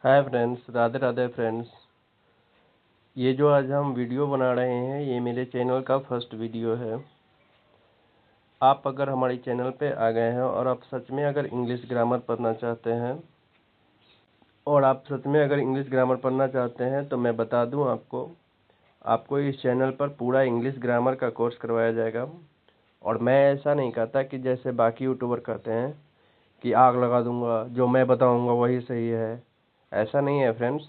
Hi friends, Radhe Radhe friends. ये जो आज हम वीडियो बना रहे हैं ये मेरे चैनल का फर्स्ट वीडियो है। आप अगर हमारे चैनल पे आ गए हैं और आप सच में अगर इंग्लिश ग्रामर पढ़ना चाहते हैं तो मैं बता दूं आपको इस चैनल पर पूरा इंग्लिश ग्रामर का कोर्स करवाया जाएगा। और मैं ऐसा नहीं कहता कि जैसे बाकी यूट्यूबर कहते हैं कि आग लगा दूंगा, जो मैं बताऊंगा वही सही है। ऐसा नहीं है फ्रेंड्स।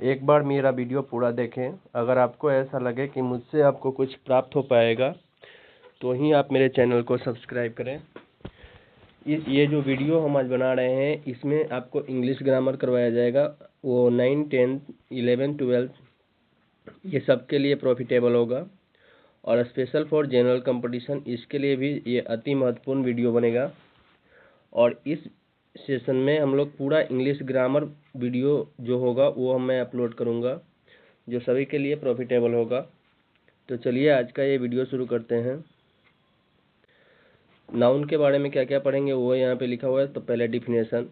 एक बार मेरा वीडियो पूरा देखें। अगर आपको ऐसा लगे कि मुझसे आपको कुछ प्राप्त हो पाएगा तो ही आप मेरे चैनल को सब्सक्राइब करें। ये जो वीडियो हम आज बना रहे हैं इसमें आपको इंग्लिश ग्रामर करवाया जाएगा। वो 9, 10, 11, 12 ये सब के लिए प्रॉफिटेबल होगा। और स्पेशल फॉर जनरल कंपटीशन इसके लिए भी ये अति महत्वपूर्ण वीडियो बनेगा। और इस सेशन में हम लोग पूरा इंग्लिश ग्रामर वीडियो जो होगा वो मैं अपलोड करूँगा, जो सभी के लिए प्रॉफिटेबल होगा। तो चलिए आज का ये वीडियो शुरू करते हैं। नाउन के बारे में क्या क्या पढ़ेंगे वो यहाँ पे लिखा हुआ है। तो पहले definition,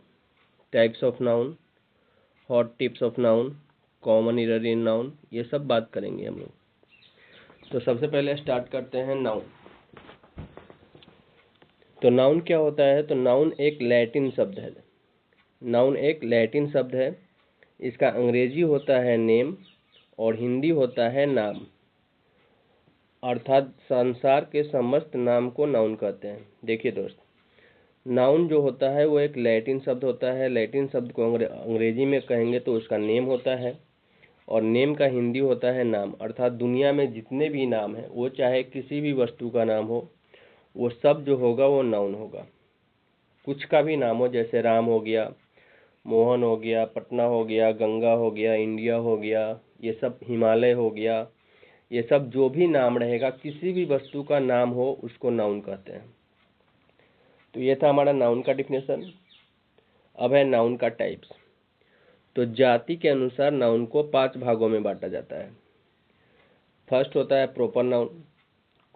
types of noun, hot tips of noun, common error in noun, ये सब बात करेंगे हम लोग। तो सबसे पहले स्टार्ट करते हैं नाउन। तो नाउन क्या होता है? तो नाउन एक लैटिन शब्द है। नाउन एक लैटिन शब्द है। इसका अंग्रेजी होता है नेम और हिंदी होता है नाम। अर्थात संसार के समस्त नाम को नाउन कहते हैं। देखिए दोस्त, नाउन जो होता है वो एक लैटिन शब्द होता है। लैटिन शब्द को अंग्रेजी में कहेंगे तो उसका नेम होता है और नेम का हिंदी होता है नाम। अर्थात दुनिया में जितने भी नाम हैं वो चाहे किसी भी वस्तु का नाम हो, वो सब जो होगा वो नाउन होगा। कुछ का भी नाम हो, जैसे राम हो गया, मोहन हो गया, पटना हो गया, गंगा हो गया, इंडिया हो गया, ये सब हिमालय हो गया, ये सब जो भी नाम रहेगा, किसी भी वस्तु का नाम हो उसको नाउन कहते हैं। तो ये था हमारा नाउन का डिफिनेशन। अब है नाउन का टाइप्स। तो जाति के अनुसार नाउन को 5 भागों में बांटा जाता है। फर्स्ट होता है proper noun,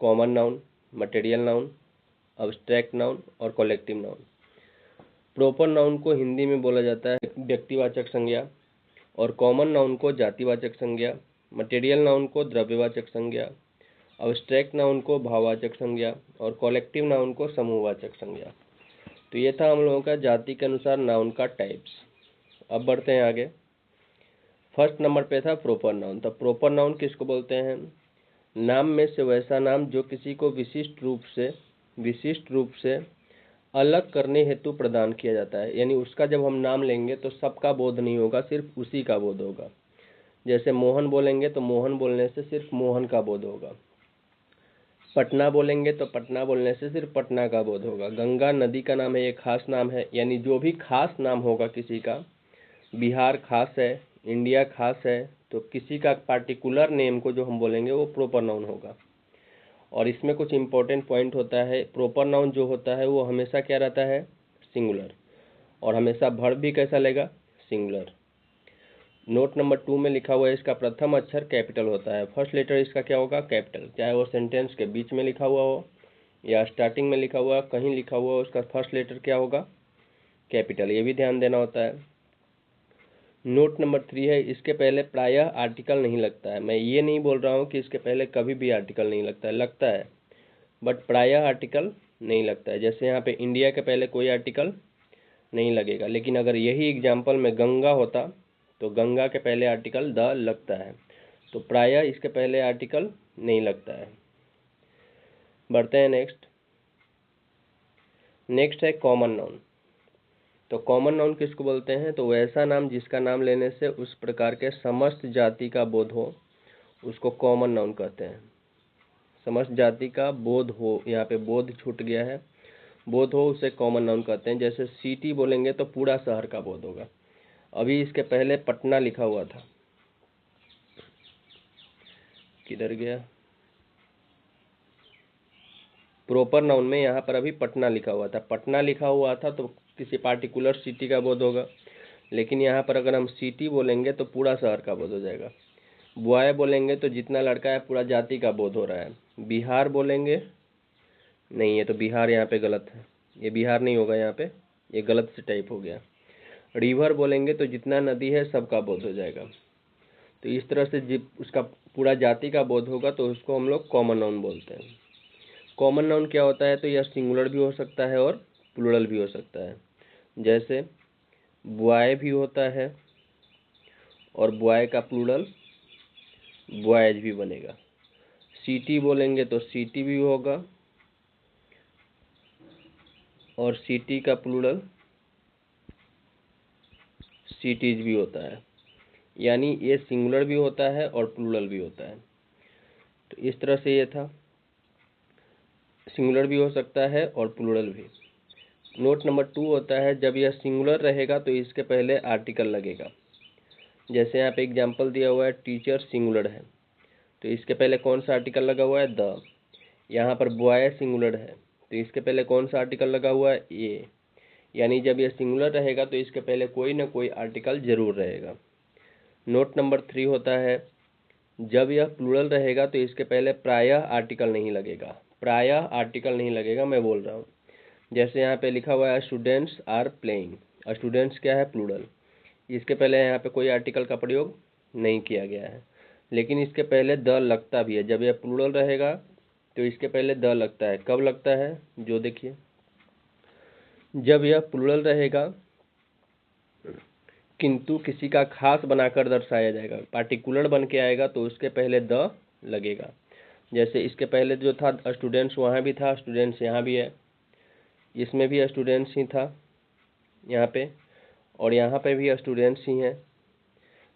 common noun, material noun, abstract noun और कलेक्टिव नाउन। प्रॉपर नाउन को हिंदी में बोला जाता है व्यक्तिवाचक संज्ञा, और कॉमन नाउन को जातिवाचक संज्ञा, मटेरियल नाउन को द्रव्यवाचक संज्ञा, अब्स्ट्रैक्ट नाउन को भाववाचक संज्ञा और कलेक्टिव नाउन को समूहवाचक संज्ञा। तो ये था हम लोगों का जाति के अनुसार नाउन का टाइप्स। अब बढ़ते हैं आगे। फर्स्ट नंबर पे था प्रॉपर नाउन। तो प्रॉपर नाउन किसको बोलते हैं? नाम में से वैसा नाम जो किसी को विशिष्ट रूप से अलग करने हेतु प्रदान किया जाता है। यानी उसका जब हम नाम लेंगे तो सबका बोध नहीं होगा, सिर्फ उसी का बोध होगा। जैसे मोहन बोलेंगे तो मोहन बोलने से सिर्फ मोहन का बोध होगा। पटना बोलेंगे तो पटना बोलने से सिर्फ पटना का बोध होगा। गंगा नदी का नाम है, ये खास नाम है। यानी जो भी खास नाम होगा किसी का, बिहार खास है, इंडिया खास है, तो किसी का पार्टिकुलर नेम को जो हम बोलेंगे वो प्रॉपर नाउन होगा। और इसमें कुछ इंपॉर्टेंट पॉइंट होता है। प्रॉपर नाउन जो होता है वो हमेशा क्या रहता है? सिंगुलर। और हमेशा वर्ब भी कैसा लेगा? सिंगुलर। नोट नंबर 2 में लिखा हुआ है इसका प्रथम अक्षर कैपिटल होता है। फर्स्ट लेटर इसका क्या होगा? कैपिटल। चाहे वो सेंटेंस के बीच में लिखा हुआ हो या स्टार्टिंग में लिखा हुआ, कहीं लिखा हुआ हो, उसका फर्स्ट लेटर क्या होगा? कैपिटल। ये भी ध्यान देना होता है। नोट नंबर 3 है, इसके पहले प्रायः आर्टिकल नहीं लगता है। मैं ये नहीं बोल रहा हूँ कि इसके पहले कभी भी आर्टिकल नहीं लगता है, बट प्रायः आर्टिकल नहीं लगता है। जैसे यहाँ पे इंडिया के पहले कोई आर्टिकल नहीं लगेगा, लेकिन अगर यही एग्जाम्पल में गंगा होता तो गंगा के पहले आर्टिकल द लगता है। तो प्रायः इसके पहले आर्टिकल नहीं लगता है। बढ़ते हैं नेक्स्ट है कॉमन नाउन। तो कॉमन नाउन किसको बोलते हैं? तो वैसा नाम जिसका नाम लेने से उस प्रकार के समस्त जाति का बोध हो, उसको कॉमन नाउन कहते हैं। समस्त जाति का बोध हो, यहाँ पे बोध छूट गया है, बोध हो, उसे कॉमन नाउन कहते हैं। जैसे सिटी बोलेंगे तो पूरा शहर का बोध होगा। अभी इसके पहले पटना लिखा हुआ था, किधर गया? प्रॉपर नाउन में यहाँ पर अभी पटना लिखा हुआ था। पटना लिखा हुआ था तो किसी पार्टिकुलर सिटी का बोध होगा, लेकिन यहाँ पर अगर हम सिटी बोलेंगे तो पूरा शहर का बोध हो जाएगा। बॉय बोलेंगे तो जितना लड़का है पूरा जाति का बोध हो रहा है। बिहार बोलेंगे, नहीं, ये तो बिहार यहाँ पे गलत है, ये बिहार नहीं होगा यहाँ पे, ये गलत से टाइप हो गया। रिवर बोलेंगे तो जितना नदी है सबका बोध हो जाएगा। तो इस तरह से उसका पूरा जाति का बोध होगा तो उसको हम लोग कॉमन नाउन बोलते हैं। कॉमन नाउन क्या होता है? तो यह सिंगुलर भी हो सकता है और प्लूरल भी हो सकता है। जैसे बॉय भी होता है और बॉय का प्लूरल बॉयज भी बनेगा। सिटी बोलेंगे तो सिटी भी होगा और सिटी का प्लूरल सिटीज भी होता है। यानी ये सिंगुलर भी होता है और प्लूरल भी होता है। तो इस तरह से ये था, सिंगुलर भी हो सकता है और प्लूरल भी। नोट नंबर 2 होता है, जब यह सिंगुलर रहेगा तो इसके पहले आर्टिकल लगेगा। जैसे यहाँ पे एग्जांपल दिया हुआ है, टीचर सिंगुलर है तो इसके पहले कौन सा आर्टिकल लगा हुआ है? द। यहाँ पर बॉय सिंगुलर है तो इसके पहले कौन सा आर्टिकल लगा हुआ है? ए। यानी जब यह सिंगुलर रहेगा तो इसके पहले कोई ना कोई आर्टिकल जरूर रहेगा। नोट नंबर 3 होता है, जब यह प्लूरल रहेगा तो इसके पहले प्रायः आर्टिकल नहीं लगेगा। प्रायः आर्टिकल नहीं लगेगा, मैं बोल रहा हूँ। जैसे यहाँ पे लिखा हुआ है स्टूडेंट्स आर प्लेइंग। स्टूडेंट्स क्या है? प्लूरल। इसके पहले यहाँ पे कोई आर्टिकल का प्रयोग नहीं किया गया है, लेकिन इसके पहले द लगता भी है। जब यह प्लूरल रहेगा तो इसके पहले द लगता है। कब लगता है? जो देखिए, जब यह प्लूरल रहेगा किंतु किसी का खास बनाकर दर्शाया जाएगा, पार्टिकुलर बन के आएगा तो उसके पहले द लगेगा। जैसे इसके पहले जो था स्टूडेंट्स, वहाँ भी था स्टूडेंट्स, यहाँ भी है, इसमें भी स्टूडेंट्स ही था यहाँ पे, और यहाँ पे भी स्टूडेंट्स ही हैं,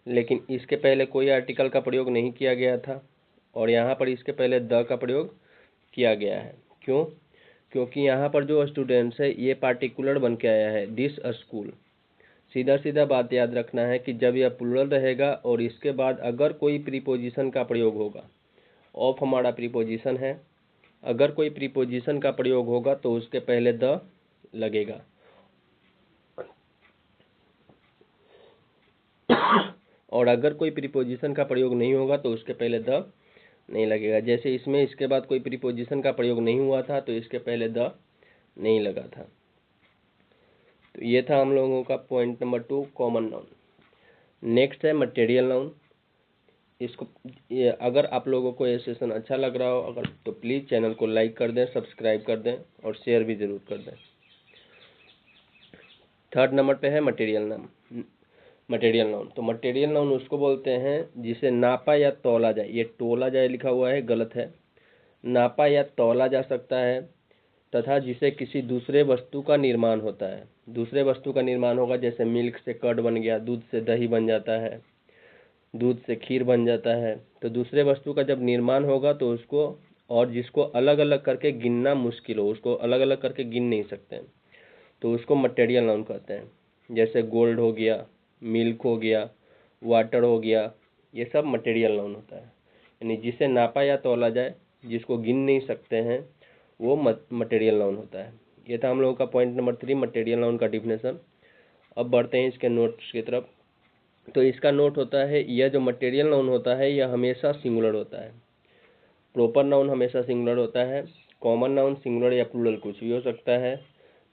लेकिन इसके पहले कोई आर्टिकल का प्रयोग नहीं किया गया था और यहाँ पर इसके पहले द का प्रयोग किया गया है। क्यों? क्योंकि यहाँ पर जो स्टूडेंट्स है ये पार्टिकुलर बन के आया है, दिस स्कूल। सीधा सीधा बात याद रखना है कि जब यह प्लूरल रहेगा और इसके बाद अगर कोई प्रीपोजिशन का प्रयोग होगा, ऑफ हमारा प्रीपोजिशन है, अगर कोई प्रीपोजिशन का प्रयोग होगा तो उसके पहले द लगेगा और अगर कोई प्रीपोजिशन का प्रयोग नहीं होगा तो उसके पहले द नहीं लगेगा। जैसे इसमें इसके बाद कोई प्रीपोजिशन का प्रयोग नहीं हुआ था तो इसके पहले द नहीं लगा था। तो ये था हम लोगों का point number 2, common noun. Next है मटेरियल नाउन। इसको अगर आप लोगों को ये सेशन अच्छा लग रहा हो अगर तो प्लीज़ चैनल को लाइक कर दें, सब्सक्राइब कर दें और शेयर भी ज़रूर कर दें। थर्ड नंबर पे है मटेरियल नाउन। मटेरियल नाउन, तो मटेरियल नाउन उसको बोलते हैं जिसे नापा या तौला जाए। ये तोला जाए लिखा हुआ है, गलत है। नापा या तौला जा सकता है तथा जिसे किसी दूसरे वस्तु का निर्माण होता है। दूसरे वस्तु का निर्माण होगा, जैसे मिल्क से कर्ड बन गया, दूध से दही बन जाता है, दूध से खीर बन जाता है। तो दूसरे वस्तु का जब निर्माण होगा तो उसको, और जिसको अलग अलग करके गिनना मुश्किल हो, उसको अलग अलग करके गिन नहीं सकते हैं, तो उसको मटेरियल नाउन कहते हैं। जैसे गोल्ड हो गया, मिल्क हो गया, वाटर हो गया, ये सब मटेरियल नाउन होता है। यानी जिसे नापा या तौला जाए, जिसको गिन नहीं सकते हैं, वो मटेरियल नाउन होता है। ये था हम लोगों का पॉइंट नंबर 3, मटेरियल नाउन का डिफिनेशन। अब बढ़ते हैं इसके नोट्स की तरफ। तो इसका नोट होता है, यह जो मटेरियल नाउन होता है यह हमेशा सिंगुलर होता है। प्रॉपर नाउन हमेशा सिंगुलर होता है। कॉमन नाउन सिंगुलर या प्लूरल कुछ भी हो सकता है।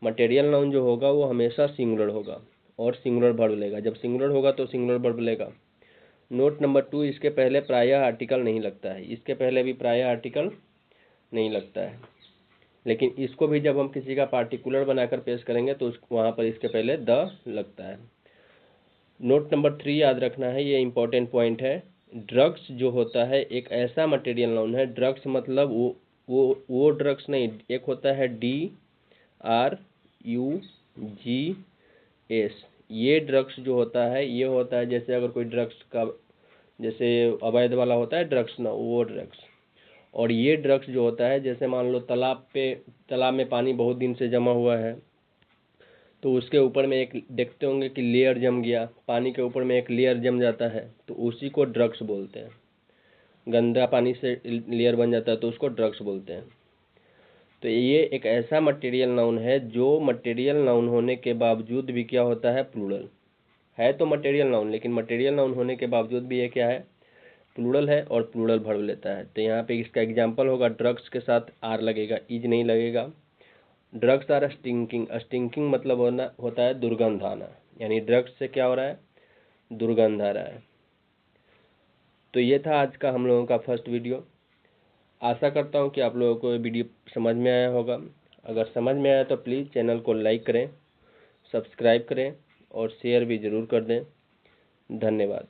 मटेरियल नाउन जो होगा वो हमेशा सिंगुलर होगा और सिंगुलर वर्ब लेगा। जब सिंगुलर होगा तो सिंगुलर वर्ब लेगा। नोट नंबर 2, इसके पहले प्रायः आर्टिकल नहीं लगता है। इसके पहले भी प्रायः आर्टिकल नहीं लगता है, लेकिन इसको भी जब हम किसी का पार्टिकुलर बनाकर पेश करेंगे तो वहाँ पर इसके पहले द लगता है। नोट नंबर 3 याद रखना है, ये इंपॉर्टेंट पॉइंट है। ड्रग्स जो होता है एक ऐसा मटेरियल नाउन है। ड्रग्स मतलब वो ड्रग्स नहीं, एक होता है DRUGS। ये ड्रग्स जो होता है ये होता है, जैसे अगर कोई ड्रग्स का, जैसे अवैध वाला होता है ड्रग्स ना, वो ड्रग्स। और ये ड्रग्स जो होता है, जैसे मान लो तालाब में पानी बहुत दिन से जमा हुआ है तो उसके ऊपर में एक देखते होंगे कि लेयर जम गया, पानी के ऊपर में एक लेयर जम जाता है तो उसी को ड्रग्स बोलते हैं। गंदा पानी से लेयर बन जाता है तो उसको ड्रग्स बोलते हैं। तो ये एक ऐसा मटेरियल नाउन है जो मटेरियल नाउन होने के बावजूद भी क्या होता है? प्लूरल है। तो मटेरियल नाउन, लेकिन मटेरियल नाउन होने के बावजूद भी ये क्या है? प्लूरल है और प्लूरल वर्ब लेता है। तो यहाँ पे इसका एग्जाम्पल होगा, ड्रग्स के साथ आर लगेगा, इज नहीं लगेगा। Drugs are stinking. स्टिंकिंग मतलब होता है दुर्गंध आना, यानी ड्रग्स से क्या हो रहा है, दुर्गंध आ रहा है। तो ये था आज का हम लोगों का फर्स्ट वीडियो। आशा करता हूँ कि आप लोगों को ये वीडियो समझ में आया होगा। अगर समझ में आया तो प्लीज़ चैनल को लाइक करें, सब्सक्राइब करें और शेयर भी ज़रूर कर दें। धन्यवाद।